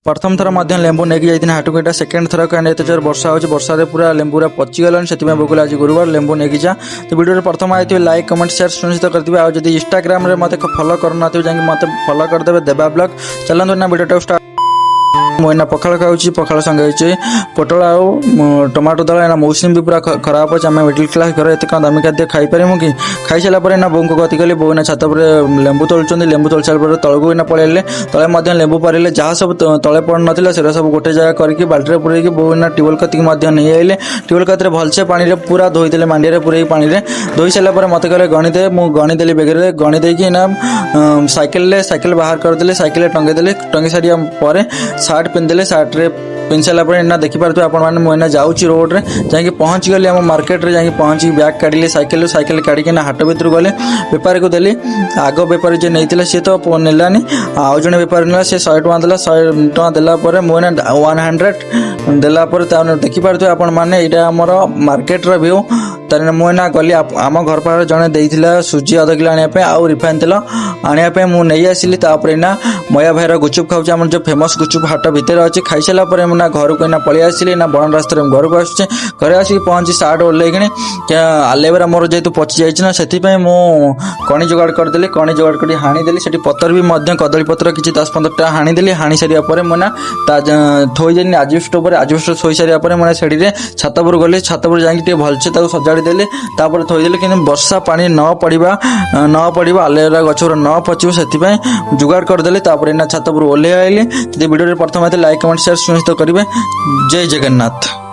प्रथम थर लेंबू नहीं जाइए हाट को, सेकेंड थर कहीं एत जोर वर्षा हो, वर्षा पूरा लेंबू पचिगलानी से बोले आज गुरुवार लेंबू नहीं जा। तो वीडियो प्रथम आई लाइक कमेंट शेयर सुनिश्चित करेंगे। आज इंस्टाग्राम में मत फॉलो करना जाए मत फॉलो करदे देवा ब्लॉग। चलते ना वीडियो स्टार्ट। मुझे पखाड़ खाऊँ, पखाड़ संगे पोटल आउ टमाटो दल ना मौसम भी पूरा खराब अच्छे। आम मिडिल क्लास घर एत कौन दामी खाद्य खाईपारू कि खाई सारापर ना बों को गति कली। बो ना छात पर लेंबू तोलुं, लेंबू तोल सारा तलू ना पलैले तले लेंबू पारे जहाँ सब तले पड़ ना से सब गोटे जगह करके बाल्टी पूरे बो ना ट्यूबवेल कति नहीं आइले। ट्यूबवेल कति भलसे पानी पूरा धोईदे मांडिया पूरे पानी में धोई सारापर मत कहले गणिदे। मुझे गणिदेली बेगे गणी देकी ना साइकिल बाहर करदे, साइकिल टंगेदेली। टंगी सारिया पर सार्ट पिंधेले, सार्ट रे पिन सारापर ना देखिपे आपने मुझे जाऊँगी रोड रे जाकि पहुँच गली आम मार्केट रे जाकि पहुँची बैग काढ़ी साइकिल काढ़ी ना हाट भर गले बेपारी को देली। आग बेपारी जो नहीं सी तो नेलानी, आउ जड़े बेपारी ना सी 100 टଙ୍କା देला। 100 टଙ୍କା देलापर मुझे 100 देलापर देखिपे आपण मैंने यहाँ आमर मार्केट व्यू। तार मुझे ना गली आम घर पाखे जड़े देता सुजी 1/2 किलो आने आउ रिफाइन तेल आने मुझे आसली। ना मया भाईर गुचुप खाऊँ, आम जो फेमस गुचुप हाट भितर अच्छी। खाई सारापर ना घर को ना पलि आसली ना बण रास्ता घर को आसुचे। घरे आसिक पहुँची सार्ट ओल्लैकि आलेवेरा मोर जेहतु पचि जाइए से कणी जोगाड़ करदेली। कणी जोगाड़ कर हाणीदेली से पतर भी कदली पतर किसी 10-15 टा हाणीदेली। हाणी सारापर मुझे थोईदेली आजबेस्ट उपर। आजबेस्ट थोई सारापर मुझे से छात पर गली। छात पर जाकि भलसे सजाड़ी देली तापर थोईदेली कि वर्षा पानी न पड़ा आलेवेरा गछ न पचू से जुगाड़ करदेली। तापर ना छात पर ओह्लै आइली। वीडियो प्रथम लाइक कमेंट शेयर सुनिश्चित करेंगे। जय जगन्नाथ।